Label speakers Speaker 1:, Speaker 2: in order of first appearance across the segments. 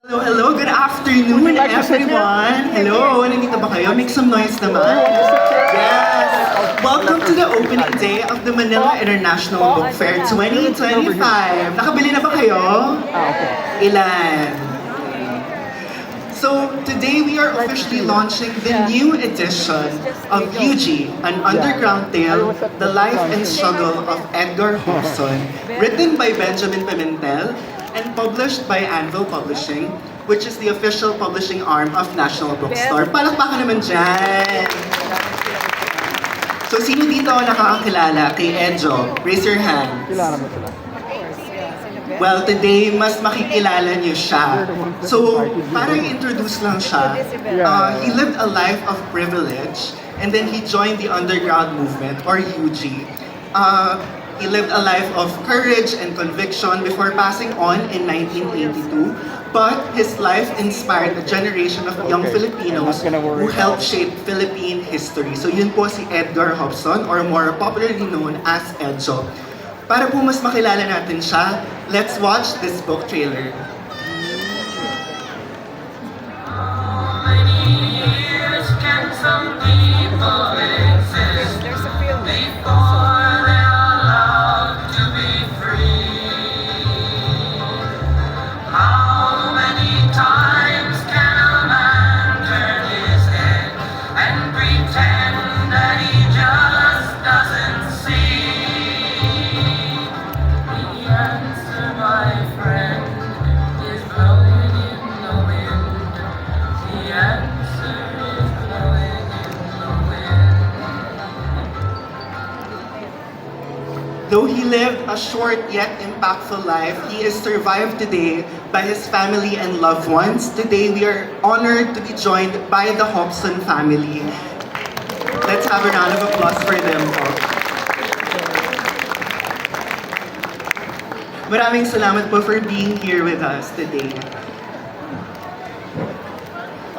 Speaker 1: Hello, hello, good afternoon everyone! Hello, nandito ba kayo? Make some noise naman. Yes! Welcome to the opening day of the Manila International Book Fair 2025. Nakabili na ba kayo? Ilan? So, today we are officially launching the new edition of UG, An Underground Tale, The Life and Struggle of Edgar Hobson, written by Benjamin Pimentel, and published by Anvil Publishing, which is the official publishing arm of National Bookstore. Palakpakan naman dyan! So, sino dito nakakakilala kay Edjop? Raise your hand.
Speaker 2: Kilala mo sila?
Speaker 1: Well, today, mas makikilala niyo siya. So, para i-introduce lang siya, he lived a life of privilege, and then he joined the underground movement, or UG. He lived a life of courage and conviction before passing on in 1982. But his life inspired a generation of young Filipinos who helped shape Philippine history. So yun po si Edgar Hobson, or more popularly known as Edjop. Para po mas makilala natin siya, let's watch this book trailer. Though he lived a short yet impactful life, he is survived today by his family and loved ones. Today we are honored to be joined by the Hobson family. Let's have a round of applause for them po. Maraming salamat po for being here with us today.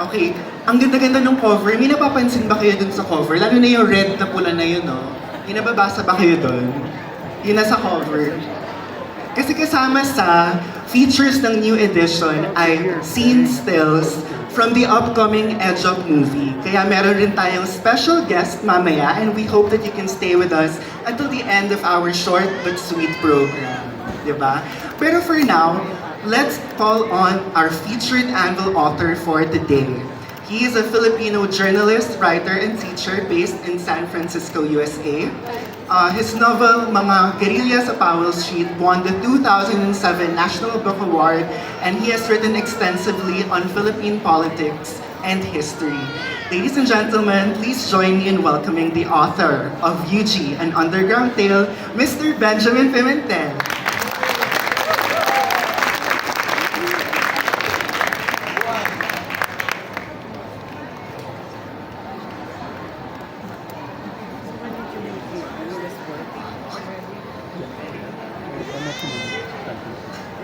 Speaker 1: Okay, ang ganda-ganda ng cover. May napapansin ba kayo dun sa cover? Lalo na yung red na pula na yun, no? May nababasa ba kayo dun? Yun nasa cover. Kasi kasama sa features ng new edition ay scene stills from the upcoming Edjop movie. Kaya meron rin tayong special guest mamaya, and we hope that you can stay with us until the end of our short but sweet program. Diba? Pero for now, let's call on our featured Anvil author for today. He is a Filipino journalist, writer, and teacher based in San Francisco, USA. His novel, Mga Guerrilla sa Powell Street, won the 2007 National Book Award, and he has written extensively on Philippine politics and history. Ladies and gentlemen, please join me in welcoming the author of UG, An Underground Tale, Mr. Benjamin Pimentel.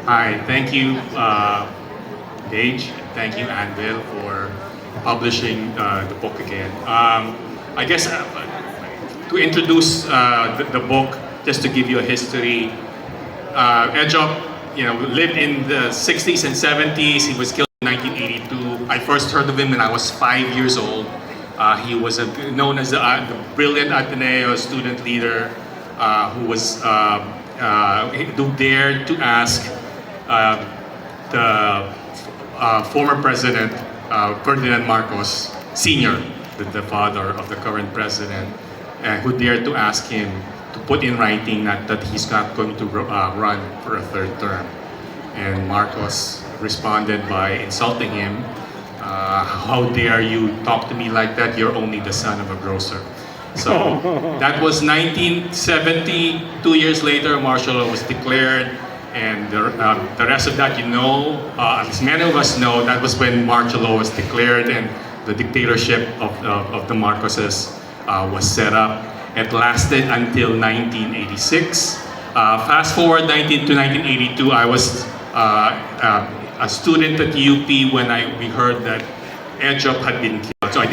Speaker 3: Hi, thank you, Paige. Thank you, Anvil, for publishing the book again. I guess to introduce the book, just to give you a history, Edjop, lived in the 60s and 70s. He was killed in 1982. I first heard of him when I was 5 years old. He was known as the brilliant Ateneo student leader who was who dared to ask the former president, Ferdinand Marcos Sr., the father of the current president, who dared to ask him to put in writing that he's not going to run for a third term. And Marcos responded by insulting him. How dare you talk to me like that? You're only the son of a grocer. So that was 1970. 2 years later, martial law was declared. And the rest of that, as many of us know, that was when martial law was declared and the dictatorship of the Marcoses was set up. It lasted until 1986. Fast forward to 1982, I was a student at UP when we heard that Edjop had been killed. So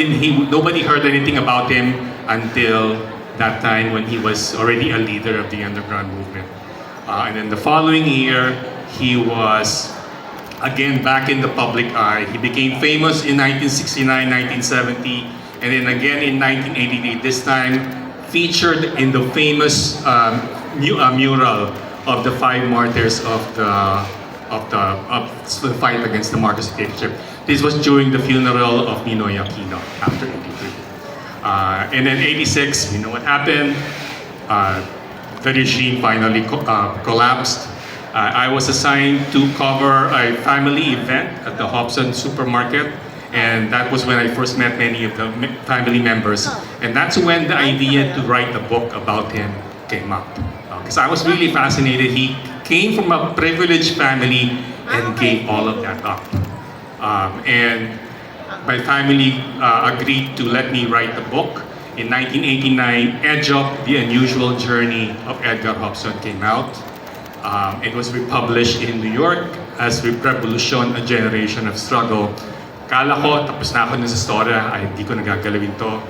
Speaker 3: nobody heard anything about him until that time when he was already a leader of the underground movement. And then the following year, he was again back in the public eye. He became famous in 1969, 1970, and then again in 1988. This time featured in the famous mural of the five martyrs of the fight against the Marcos dictatorship. This was during the funeral of Ninoy Aquino after 83. And then 86, you know what happened? The regime finally collapsed. I was assigned to cover a family event at the Hobson supermarket, and that was when I first met many of the family members. And that's when the idea to write a book about him came up. Because I was really fascinated. He came from a privileged family and gave all of that up. And my family agreed to let me write the book. In 1989, Edjop, The Unusual Journey of Edgar Hobson came out. It was republished in New York as Revolution, A Generation of Struggle. Kala ko, tapos na ako na sa storya, ay hindi ko nagagalawin to.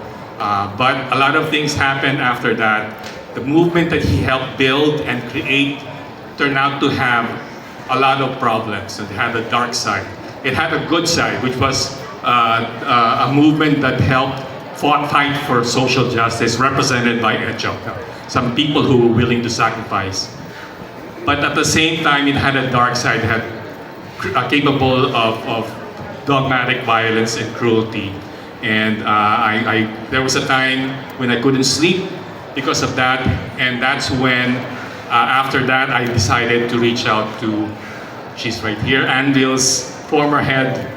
Speaker 3: But a lot of things happened after that. The movement that he helped build and create turned out to have a lot of problems. It had a dark side. It had a good side, which was a movement that helped fight for social justice, represented by Edjop. Some people who were willing to sacrifice. But at the same time, it had a dark side. It had capable of dogmatic violence and cruelty. And there was a time when I couldn't sleep because of that. And that's when, after that, I decided to reach out to, she's right here, Anvil's former head,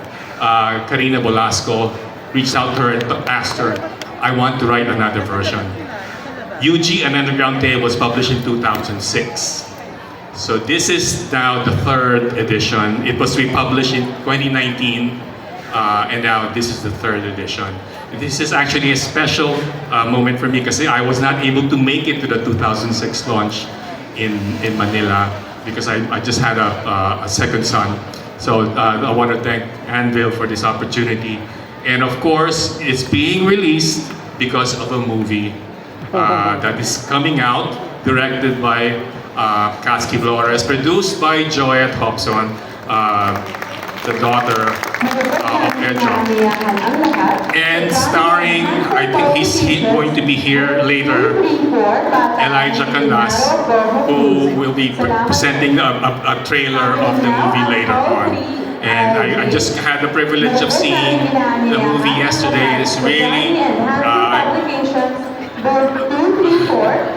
Speaker 3: Karina Bolasco, reached out to her and asked her, I want to write another version. UG, An Underground Tale was published in 2006. So this is now the third edition. It was republished in 2019, and now this is the third edition. This is actually a special moment for me because I was not able to make it to the 2006 launch in Manila because I just had a second son. So I want to thank Anvil for this opportunity. And of course, it's being released because of a movie that is coming out, directed by Katsuki Flores, produced by Joette Hobson, the daughter of Edjop, and starring, I think he's going to be here later, Elijah Canlas, who will be presenting a trailer of the movie later on. And I just had the privilege of seeing the movie yesterday. It's really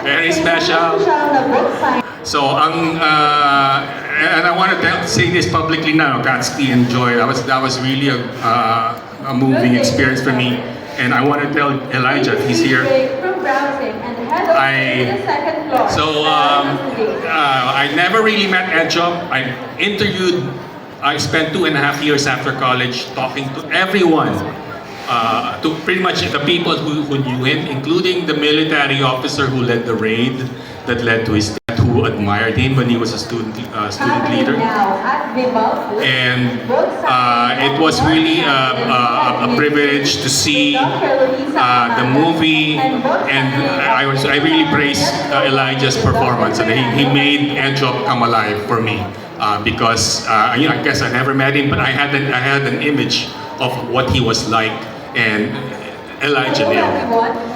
Speaker 3: very special. So, and I want to say this publicly now, Katsuki and Joy, that was really a moving experience for me. And I want to tell Elijah, if he's here, I never really met Edjop. I spent 2.5 years after college talking to everyone, to pretty much the people who knew him, including the military officer who led the raid that led to his death, who admired him when he was a student leader. And it was really a privilege to see the movie, and I really praised Elijah's performance, and he made Edjop come alive for me. Because I guess I never met him, but I had an image of what he was like, and Elijah nailed it.